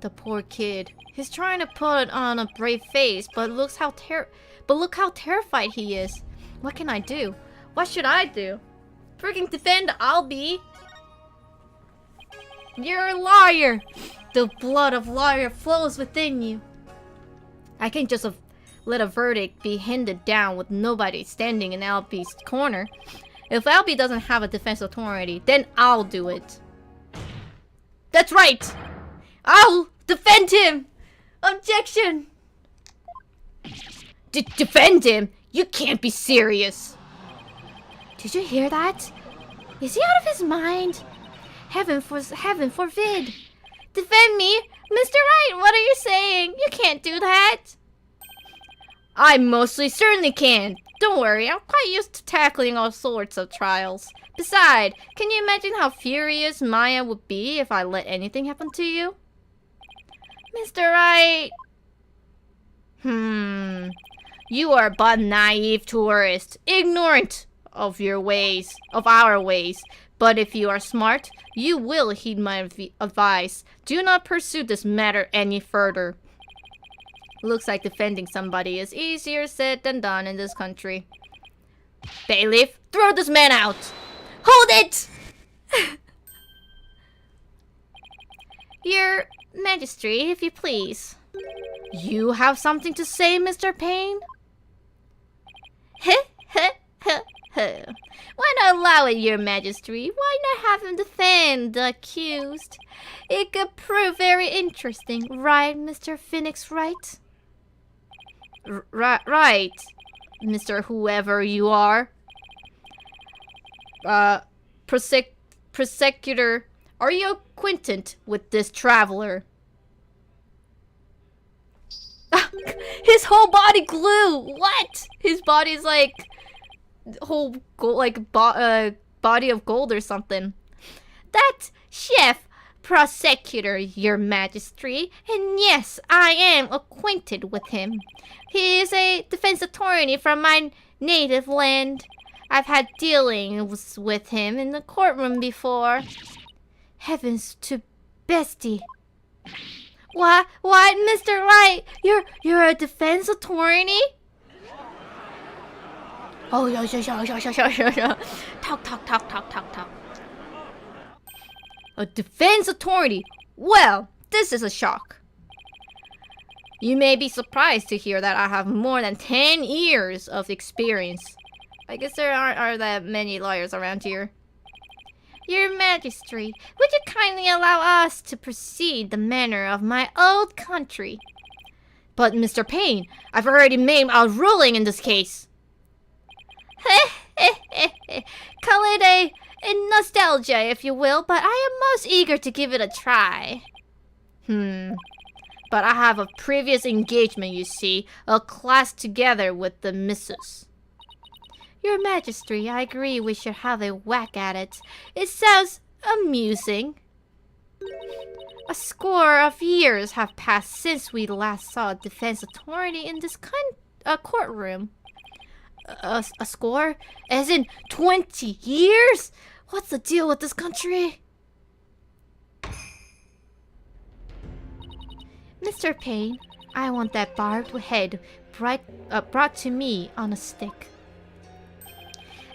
The poor kid. He's trying to put on a brave face, but look how terrified he is. What can I do? What should I do? Freaking defend Albie. You're a liar. The blood of liar flows within you. I can't just let a verdict be handed down with nobody standing in Albie's corner. If Albie doesn't have a defense authority, then I'll do it. That's right! I'll defend him! Objection! Defend him? You can't be serious. Did you hear that? Is he out of his mind? Heaven forbid. Defend me? Mr. Wright, what are you saying? You can't do that. I mostly certainly can. Don't worry, I'm quite used to tackling all sorts of trials. Besides, can you imagine how furious Maya would be if I let anything happen to you? Mr. Wright. You are but naive tourist, ignorant of your ways, of our ways. But if you are smart, you will heed my advice. Do not pursue this matter any further. Looks like defending somebody is easier said than done in this country. Bailiff, throw this man out! Hold it! Your Majesty, if you please. You have something to say, Mr. Payne? Why not allow it, Your Majesty? Why not have him defend the accused? It could prove very interesting, right, Mr. Phoenix Wright? Right, Mr. Whoever you are. Prosecutor, are you acquainted with this traveler? His whole body glue! What? His body's like whole body of gold or something. That chef prosecutor, Your Majesty, and yes, I am acquainted with him. He is a defense attorney from my native land. I've had dealings with him in the courtroom before. Heavens to bestie. What, Mr. Wright? You're a defense attorney? Oh, yeah. Talk. A defense attorney? Well, this is a shock. You may be surprised to hear that I have more than 10 years of experience. I guess there aren't that many lawyers around here. Your Majesty, would you kindly allow us to proceed the manner of my old country? But Mr. Payne, I've already made a ruling in this case. Call it a nostalgia, if you will, but I am most eager to give it a try. But I have a previous engagement, you see, a class together with the missus. Your Majesty, I agree we should have a whack at it. It sounds amusing. A score of years have passed since we last saw a defense attorney in this courtroom. A score? As in 20 years? What's the deal with this country? Mr. Payne, I want that barbed head brought to me on a stick.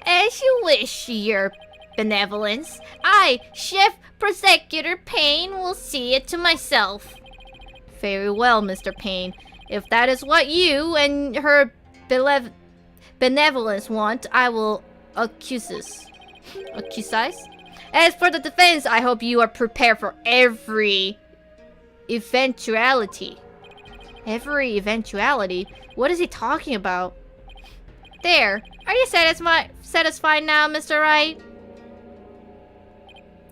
As you wish, Your Benevolence. I, Chef Prosecutor Payne, will see it to myself. Very well, Mr. Payne. If that is what you and her benevolence want, I will accuse. As for the defense, I hope you are prepared for every eventuality. Every eventuality? What is he talking about? There. Are you satisfied now, Mr. Wright?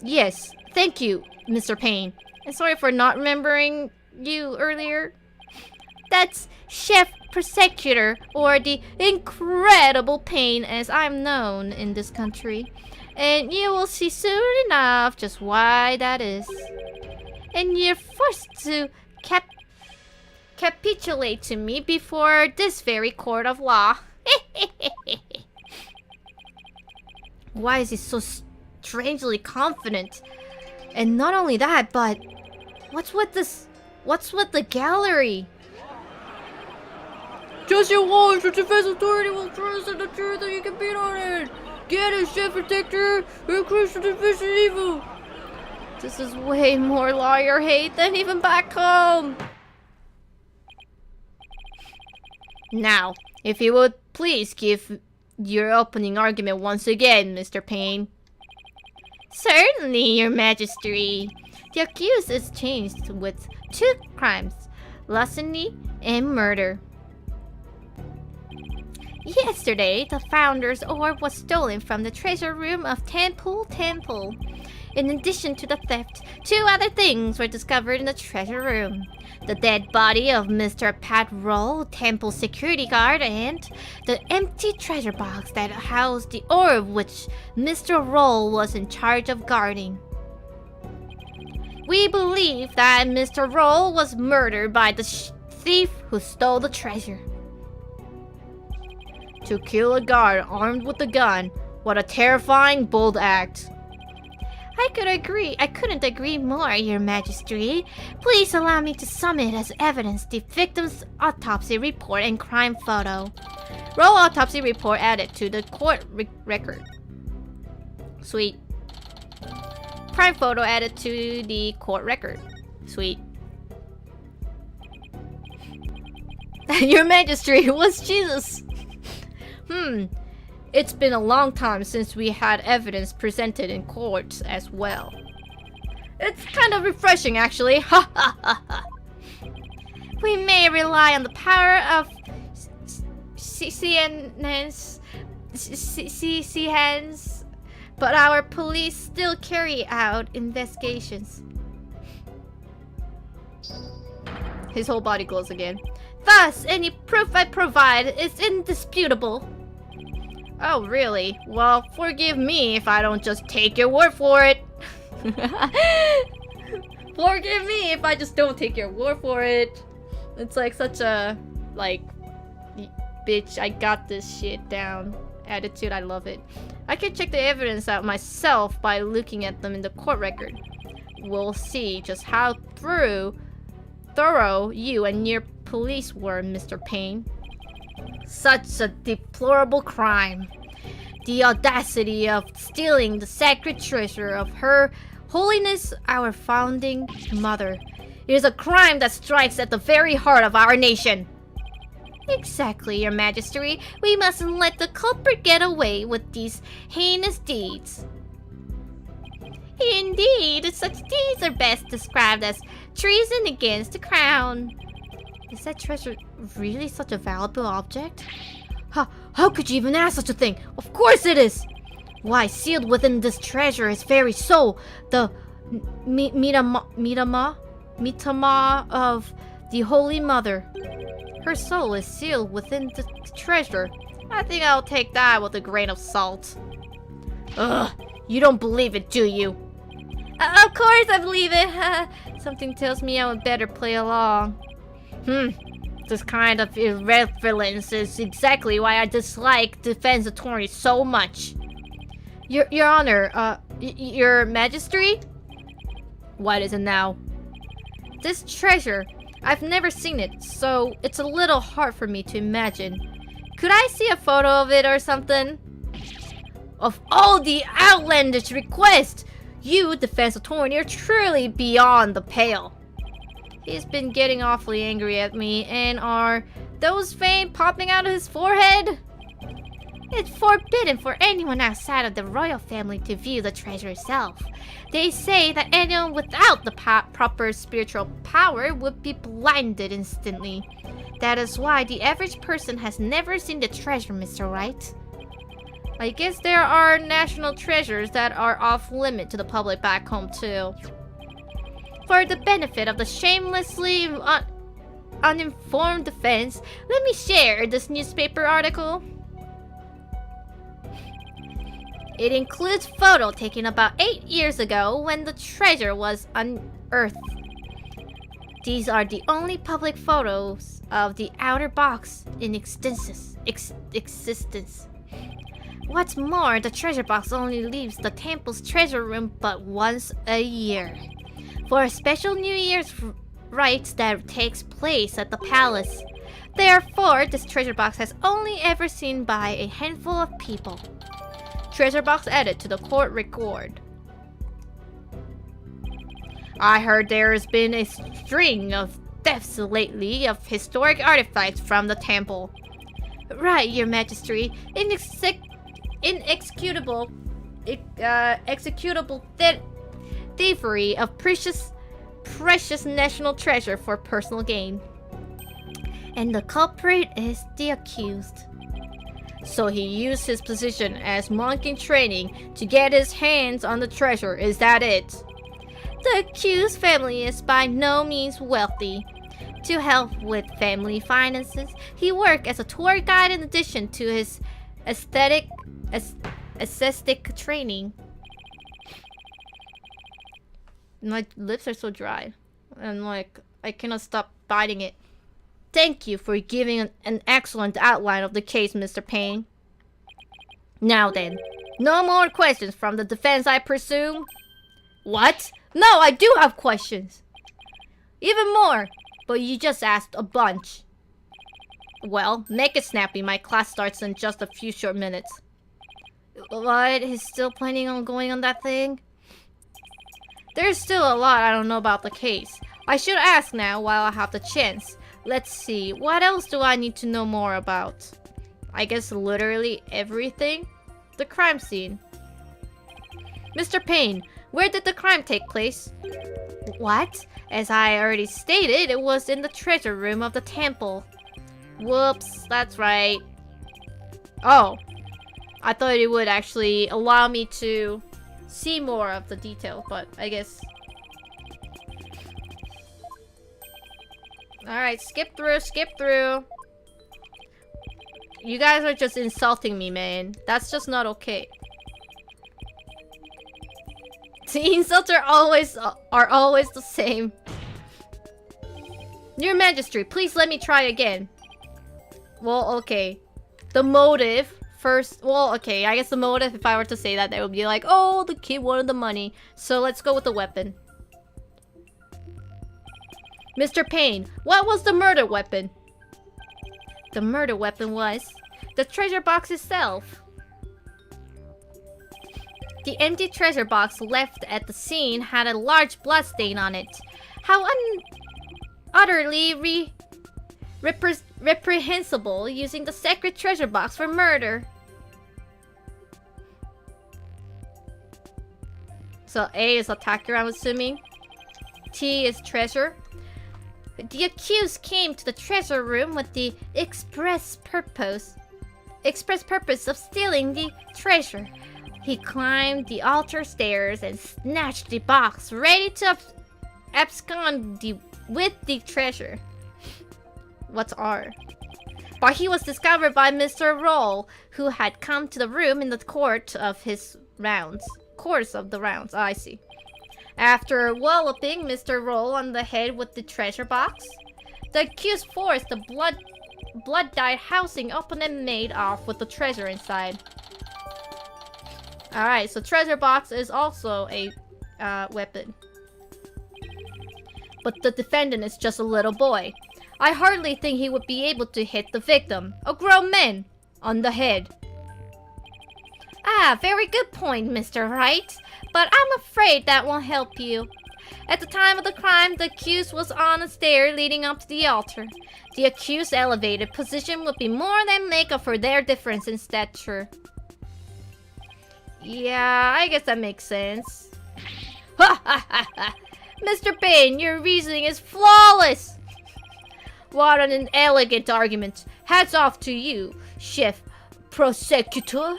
Yes. Thank you, Mr. Payne. And sorry for not remembering you earlier. That's Chef Prosecutor, or the Incredible Payne as I'm known in this country. And you will see soon enough just why that is. And you're forced to capitulate to me before this very court of law. Why is he so strangely confident? And not only that, but what's with this What's with the gallery? Just your words, the defense authority will trust in the truth that you can beat on it. Get it, Chef Protector. Increase the division evil. This is way more lawyer hate than even back home. Now, if you would please give your opening argument once again, Mr. Payne. Certainly, Your Majesty. The accused is charged with 2 crimes, larceny and murder. Yesterday, the Founder's Orb was stolen from the treasure room of Temple. In addition to the theft, 2 other things were discovered in the treasure room. The dead body of Mr. Pat Roll, Temple security guard, and the empty treasure box that housed the orb which Mr. Roll was in charge of guarding. We believe that Mr. Roll was murdered by the thief who stole the treasure. To kill a guard armed with a gun, what a terrifying, bold act. I couldn't agree more, Your Majesty. Please allow me to submit as evidence the victim's autopsy report and crime photo. Roll autopsy report added to the court record. Sweet. Crime photo added to the court record. Sweet. Your Majesty, what's Jesus? It's been a long time since we had evidence presented in court as well. It's kind of refreshing, actually. Ha ha ha ha. We may rely on the power of CNNs, but our police still carry out investigations. His whole body glows again. Thus, any proof I provide is indisputable. Oh, really? Well, forgive me if I don't just take your word for it. Forgive me if I just don't take your word for it. It's like such a, like, bitch, I got this shit down attitude. I love it. I can check the evidence out myself by looking at them in the court record. We'll see just how thorough you and your police were, Mr. Payne. Such a deplorable crime. The audacity of stealing the sacred treasure of Her Holiness, our founding mother. It is a crime that strikes at the very heart of our nation. Exactly, Your Majesty. We mustn't let the culprit get away with these heinous deeds. Indeed, such deeds are best described as treason against the crown. Is that treasure really such a valuable object? How could you even ask such a thing? Of course it is! Why, sealed within this treasure is very soul, the mitama of the Holy Mother. Her soul is sealed within the treasure. I think I'll take that with a grain of salt. Ugh, you don't believe it, do you? Of course I believe it. Something tells me I would better play along. This kind of irreverence is exactly why I dislike defense attorneys so much. Your Honor, Your Majesty? What is it now? This treasure, I've never seen it, so it's a little hard for me to imagine. Could I see a photo of it or something? Of all the outlandish requests, you, defense attorney, are truly beyond the pale. He's been getting awfully angry at me, and are those veins popping out of his forehead? It's forbidden for anyone outside of the royal family to view the treasure itself. They say that anyone without the proper spiritual power would be blinded instantly. That is why the average person has never seen the treasure, Mr. Wright. I guess there are national treasures that are off limit to the public back home too. For the benefit of the shamelessly uninformed defense, let me share this newspaper article. It includes photo taken about 8 years ago when the treasure was unearthed. These are the only public photos of the outer box in existence. What's more, the treasure box only leaves the temple's treasure room but once a year. For a special New Year's rites that takes place at the palace. Therefore, this treasure box has only ever seen by a handful of people. Treasure box added to the court record. I heard there has been a string of thefts lately of historic artifacts from the temple. Right, Your Majesty. Executable thievery of precious national treasure for personal gain. And the culprit is the accused. So he used his position as monk in training to get his hands on the treasure, is that it? The accused family is by no means wealthy. To help with family finances, he worked as a tour guide in addition to his aesthetic training. My lips are so dry. And like, I cannot stop biting it. Thank you for giving an excellent outline of the case, Mr. Payne. Now then, no more questions from the defense, I presume? What? No, I do have questions. Even more, but you just asked a bunch. Well, make it snappy. My class starts in just a few short minutes. What? He's still planning on going on that thing? There's still a lot I don't know about the case. I should ask now while I have the chance. Let's see, what else do I need to know more about? I guess literally everything? The crime scene. Mr. Payne, where did the crime take place? What? As I already stated, it was in the treasure room of the temple. Whoops, that's right. Oh, I thought it would actually allow me to see more of the detail, but I guess... Alright, skip through. You guys are just insulting me, man. That's just not okay. The insults are always the same. Your Majesty, please let me try again. Well, okay. The motive first. Well, okay. I guess the motive, if I were to say that, would be like, oh, the kid wanted the money. So let's go with the weapon. Mr. Payne, what was the murder weapon? The murder weapon was the treasure box itself. The empty treasure box left at the scene had a large blood stain on it. How utterly reprehensible using the sacred treasure box for murder. So A is attacker, I'm assuming. T is treasure. The accused came to the treasure room with the express purpose of stealing the treasure. He climbed the altar stairs and snatched the box, ready to abscond with the treasure. What's R? But he was discovered by Mr. Roll, who had come to the room in the course of the rounds. Oh, I see. After walloping Mr. Roll on the head with the treasure box, the accused forced the blood-dyed housing open and made off with the treasure inside. Alright, so treasure box is also a weapon. But the defendant is just a little boy. I hardly think he would be able to hit the victim, a grown man, on the head. Ah, very good point, Mr. Wright. But I'm afraid that won't help you. At the time of the crime, the accused was on a stair leading up to the altar. The accused's elevated position would be more than make up for their difference in stature. Yeah, I guess that makes sense. Ha ha ha ha! Mr. Payne, your reasoning is flawless! What an elegant argument. Hats off to you, Chief Prosecutor.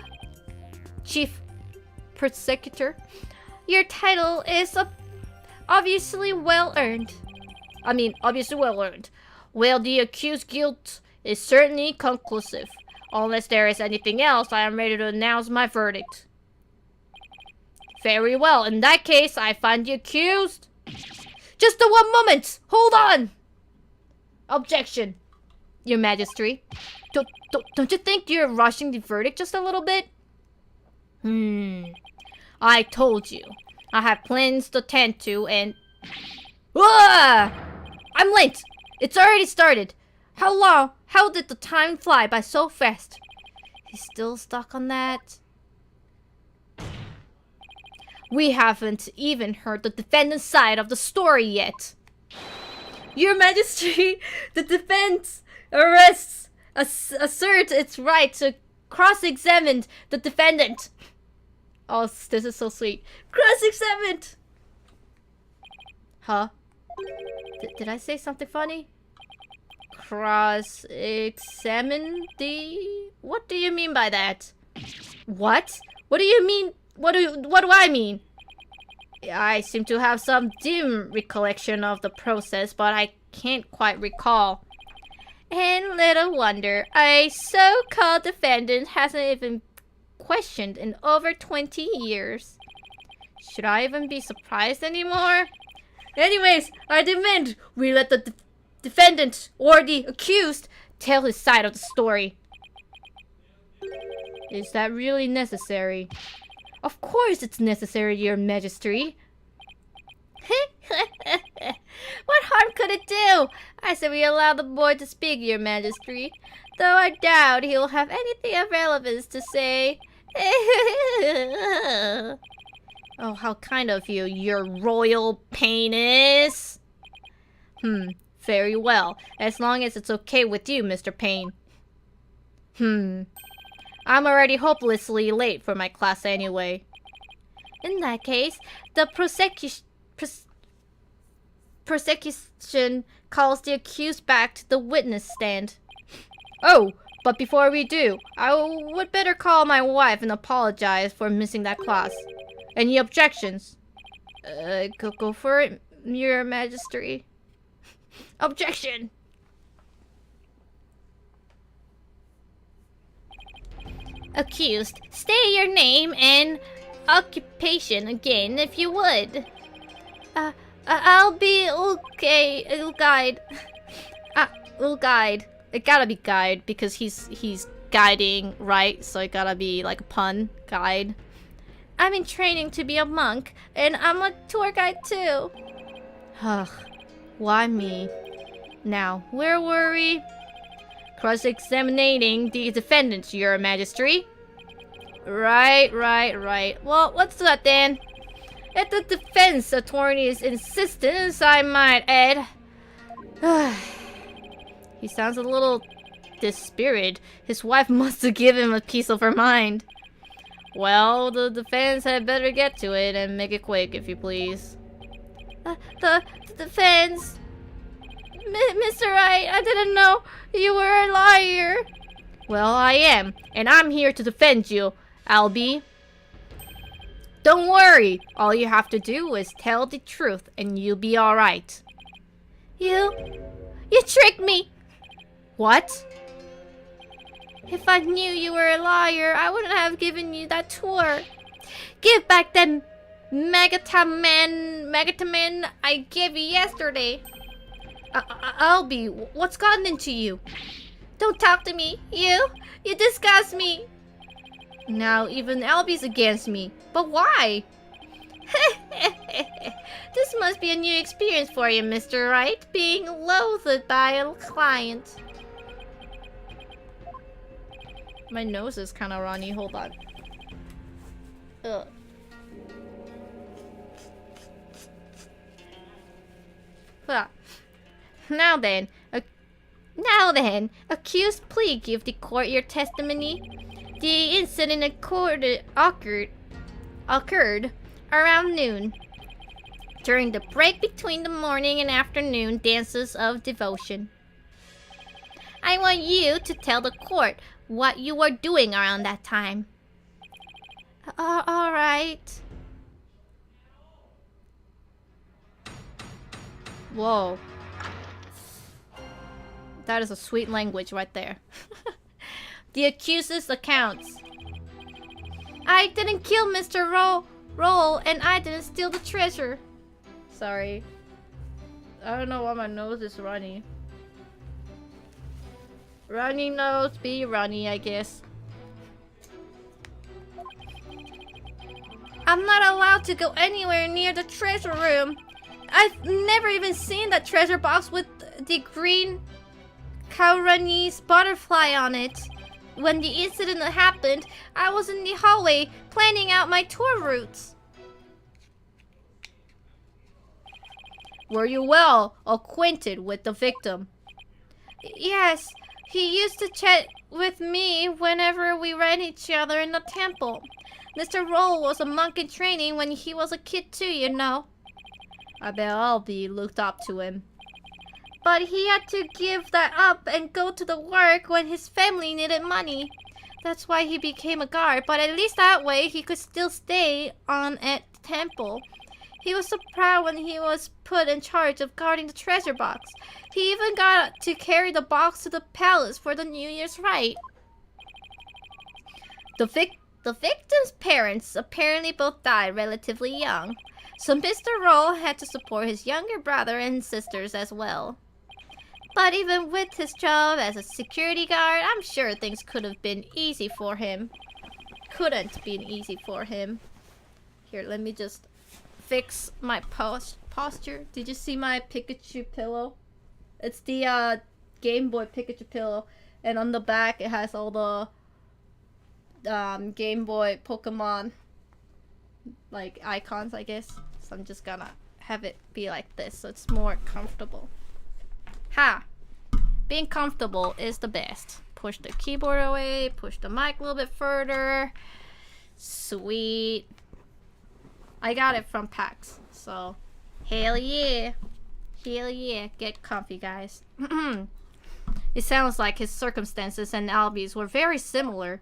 Chief Prosecutor. Your title is obviously well earned. Well, the accused's guilt is certainly conclusive. Unless there is anything else, I am ready to announce my verdict. Very well. In that case, I find the accused... Just a 1 moment! Hold on! Objection, Your Majesty. Don't you think you're rushing the verdict just a little bit? I told you. I have plans to tend to and... Ah! I'm late! It's already started! How did the time fly by so fast? He's still stuck on that. We haven't even heard the defendant's side of the story yet. Your Majesty, the defense asserts its right to cross-examine the defendant. Oh, this is so sweet. Cross-examined! Huh? Did I say something funny? Cross-examine the... What do you mean by that? What? What do you mean? What do I mean? I seem to have some dim recollection of the process, but I can't quite recall. And little wonder, a so-called defendant hasn't even questioned in over 20 years. Should I even be surprised anymore? Anyways, I demand we let the defendant or the accused tell his side of the story. Is that really necessary? Of course it's necessary, Your Majesty. What harm could it do? I said we allow the boy to speak, Your Majesty. Though I doubt he'll have anything of relevance to say. Oh, how kind of you, Your Royal Penis. Very well. As long as it's okay with you, Mr. Payne. I'm already hopelessly late for my class anyway. In that case, the prosecution calls the accused back to the witness stand. Oh, but before we do, I would better call my wife and apologize for missing that class. Any objections? Go for it, Your Majesty. Objection! Accused, state your name and occupation again, if you would. I'll be okay. Guide. Guide. It gotta be guide because he's guiding, right? So it gotta be like a pun. Guide. I'm in training to be a monk, and I'm a tour guide too. Ugh. Why me? Now, where were we? Cross-examining the defendant, Your Majesty. Right. Well, what's that then? At the defense attorney's insistence, I might add. He sounds a little dispirited. His wife must have given him a piece of her mind. Well, the defense had better get to it and make it quick, if you please. The defense... Mr. Wright, I didn't know you were a liar. Well, I am, and I'm here to defend you, Albie. Don't worry. All you have to do is tell the truth, and you'll be alright. You tricked me. What? If I knew you were a liar, I wouldn't have given you that tour. Give back that Megataman I gave you yesterday. Albie, what's gotten into you? Don't talk to me. You disgust me. Now even Albie's against me. But why? This must be a new experience for you, Mr. Wright, being loathed by a client. My nose is kind of runny. Hold on. Ugh. Now then, accused, please give the court your testimony. The incident occurred around noon, during the break between the morning and afternoon dances of devotion. I want you to tell the court what you were doing around that time. All right. Whoa. That is a sweet language right there. The accuser's accounts. I didn't kill Mr. Roll, and I didn't steal the treasure. Sorry. I don't know why my nose is runny. Runny nose, be runny, I guess. I'm not allowed to go anywhere near the treasure room. I've never even seen that treasure box with the green Kauranese butterfly on it. When the incident happened, I was in the hallway planning out my tour routes. Were you well acquainted with the victim? Yes, he used to chat with me whenever we ran each other in the temple. Mr. Roll was a monk in training when he was a kid too, you know. I bet Albie looked up to him. But he had to give that up and go to the work when his family needed money. That's why he became a guard, but at least that way he could still stay on at the temple. He was so proud when he was put in charge of guarding the treasure box. He even got to carry the box to the palace for the New Year's rite. The victim's parents apparently both died relatively young, so Mr. Roll had to support his younger brother and sisters as well. But even with his job as a security guard, I'm sure things could have been easy for him. Couldn't been easy for him. Here, let me just fix my posture. Did you see my Pikachu pillow? It's the Game Boy Pikachu pillow, and on the back it has all the Game Boy Pokemon like icons, I guess. So I'm just gonna have it be like this so it's more comfortable. Ha! Being comfortable is the best. Push the keyboard away, push the mic a little bit further. Sweet. I got it from PAX, so hell yeah. Hell yeah. Get comfy, guys. It sounds like his circumstances and Albie's were very similar.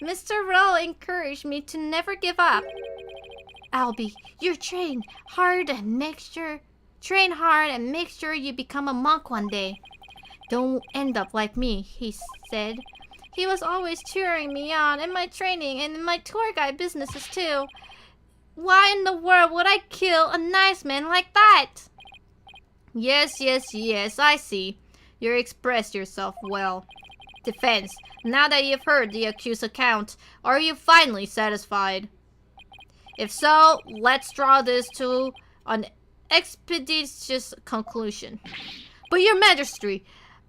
Mr. Rowe encouraged me to never give up. Albie, you're train hard and make sure you become a monk one day. Don't end up like me, he said. He was always cheering me on in my training and in my tour guide businesses too. Why in the world would I kill a nice man like that? Yes, I see. You expressed yourself well. Defense, now that you've heard the accused's account, are you finally satisfied? If so, let's draw this to an expeditious conclusion. But your majesty,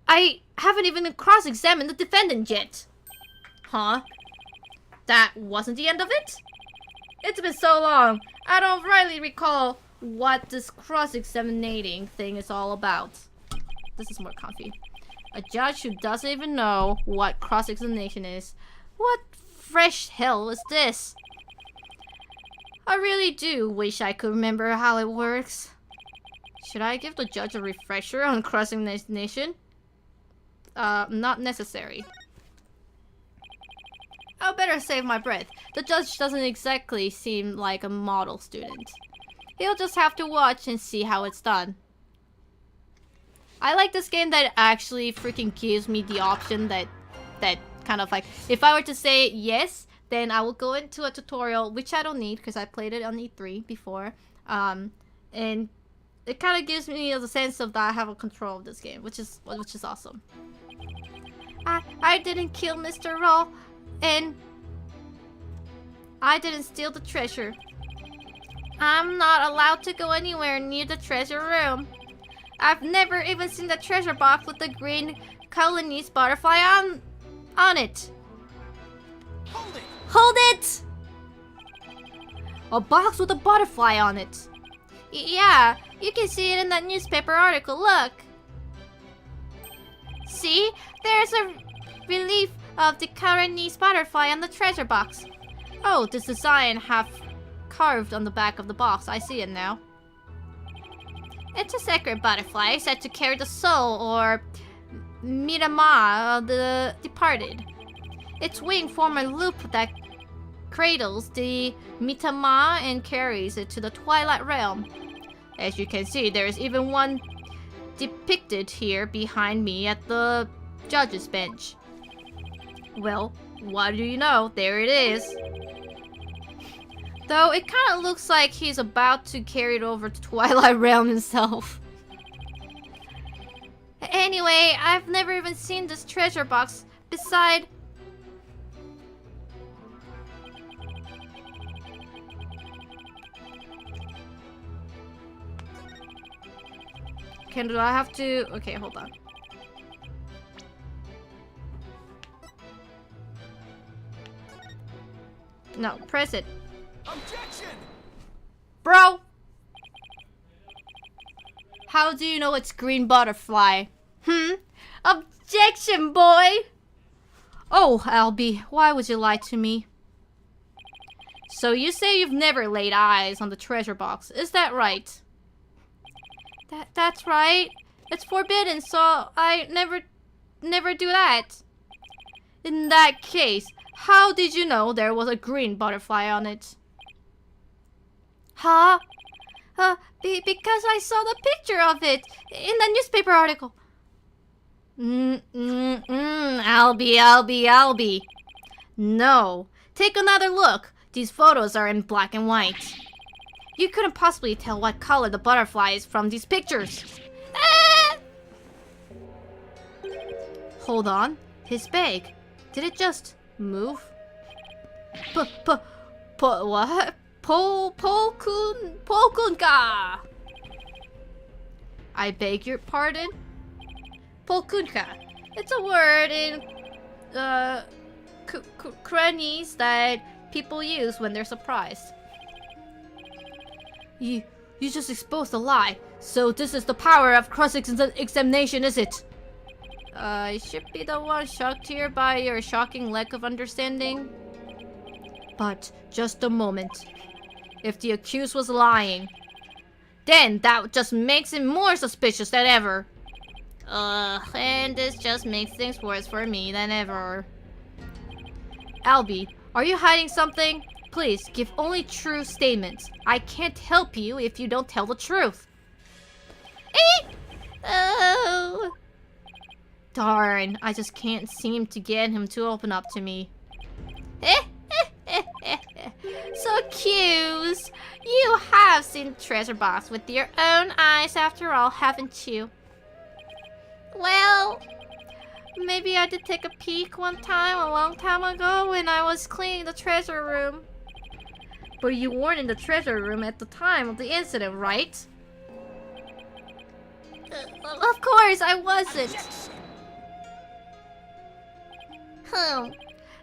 I haven't even cross-examined the defendant yet. Huh? That wasn't the end of it? It's been so long, I don't rightly recall what this cross-examining thing is all about. This is more comfy. A judge who doesn't even know what cross-examination is. What fresh hell is this? I really do wish I could remember how it works. Should I give the judge a refresher on cross-examination? Not necessary. I'll better save my breath. The judge doesn't exactly seem like a model student. He'll just have to watch and see how it's done. I like this game that actually freaking gives me the option that kind of like, if I were to say yes, then I will go into a tutorial, which I don't need because I played it on E3 before. And it kind of gives me the sense of that I have a control of this game, which is awesome. I didn't kill Mr. Roll, and I didn't steal the treasure. I'm not allowed to go anywhere near the treasure room. I've never even seen the treasure box with the green Kauranese butterfly on it. Hold it! Hold it! A box with a butterfly on it. Yeah, you can see it in that newspaper article, look. See? There's a relief of the Kauranese butterfly on the treasure box. Oh, this design half carved on the back of the box. I see it now. It's a sacred butterfly said to carry the soul or Mirama of the departed. Its wing form a loop that cradles the Mitama and carries it to the Twilight Realm. As you can see, there is even one depicted here behind me at the judge's bench. Well, what do you know? There it is. Though it kind of looks like he's about to carry it over to Twilight Realm himself. Anyway, I've never even seen this treasure box. Beside... do I have to... Okay, hold on. No, press it. Objection! Bro! How do you know it's green butterfly? Objection, boy! Oh, Albie, why would you lie to me? So you say you've never laid eyes on the treasure box, is that right? That's right. It's forbidden, so I never do that. In that case, how did you know there was a green butterfly on it? Huh? Because I saw the picture of it in the newspaper article. Albie. No. Take another look. These photos are in black and white. You couldn't possibly tell what color the butterfly is from these pictures. Ah! Hold on. His bag. Did it just move? What? Polkunka! I beg your pardon? Polkunka. It's a word in Chinese that people use when they're surprised. You just exposed a lie. So this is the power of cross-examination, is it? I should be the one shocked here by your shocking lack of understanding. But just a moment. If the accused was lying, then that just makes him more suspicious than ever. And this just makes things worse for me than ever. Albie, are you hiding something? Please, give only true statements. I can't help you if you don't tell the truth. Oh. Darn, I just can't seem to get him to open up to me. So accused, you have seen the treasure box with your own eyes after all, haven't you? Well, maybe I did take a peek one time a long time ago when I was cleaning the treasure room. But you weren't in the treasure room at the time of the incident, right? Of course, I wasn't.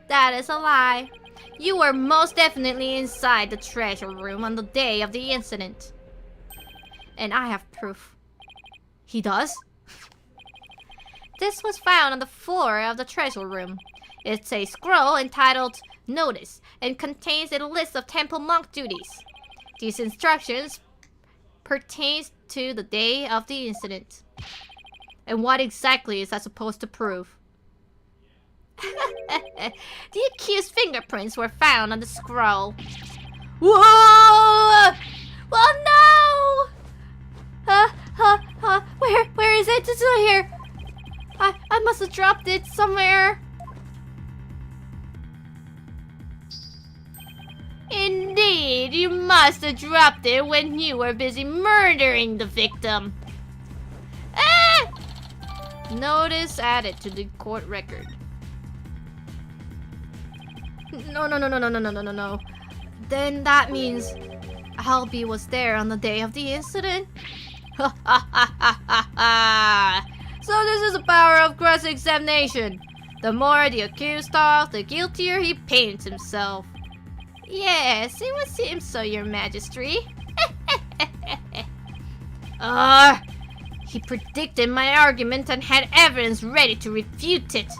That is a lie. You were most definitely inside the treasure room on the day of the incident. And I have proof. He does? This was found on the floor of the treasure room. It's a scroll entitled Notice and contains a list of temple monk duties. These instructions pertain to the day of the incident. And what exactly is that supposed to prove? The accused's fingerprints were found on the scroll. Whoa! Oh no! Where is it? It's not here. I must have dropped it somewhere. Indeed, you must have dropped it when you were busy murdering the victim. Ah! Notice added to the court record. No. Then that means Albie was there on the day of the incident? So this is the power of cross-examination. The more the accused talks, the guiltier he paints himself. Yes, it would seem so, Your Majesty. He predicted my argument and had evidence ready to refute it.